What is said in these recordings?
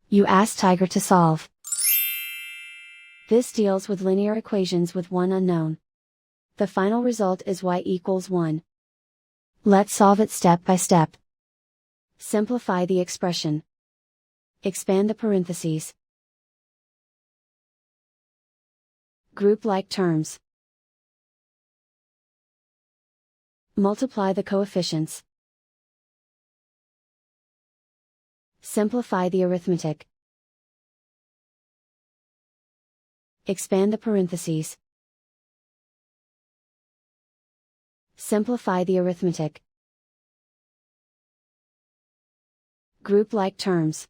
You ask Tiger to solve. This deals with linear equations with one unknown. The final result is y equals 1. Let's solve it step by step. Simplify the expression. Expand the parentheses. Group like terms. Multiply the coefficients. Simplify the arithmetic. Expand the parentheses. Simplify the arithmetic. Group like terms.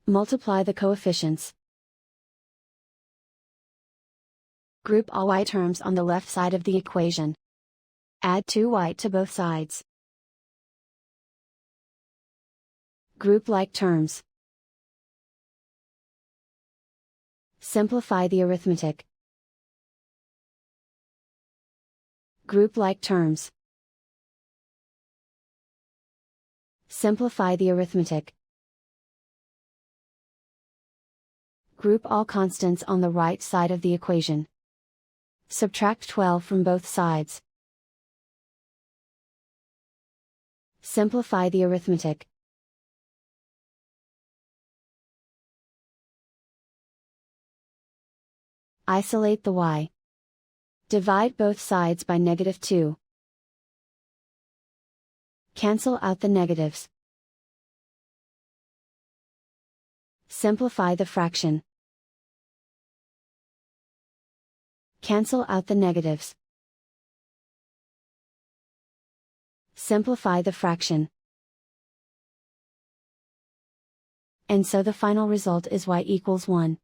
Multiply the coefficients. Group all y terms on the left side of the equation. Add 2y to both sides. Group like terms. Simplify the arithmetic. Group like terms. Simplify the arithmetic. Group all constants on the right side of the equation. Subtract 12 from both sides. Simplify the arithmetic. Isolate the y. Divide both sides by -2. Cancel out the negatives. Simplify the fraction. Cancel out the negatives. Simplify the fraction. And so the final result is y equals 1.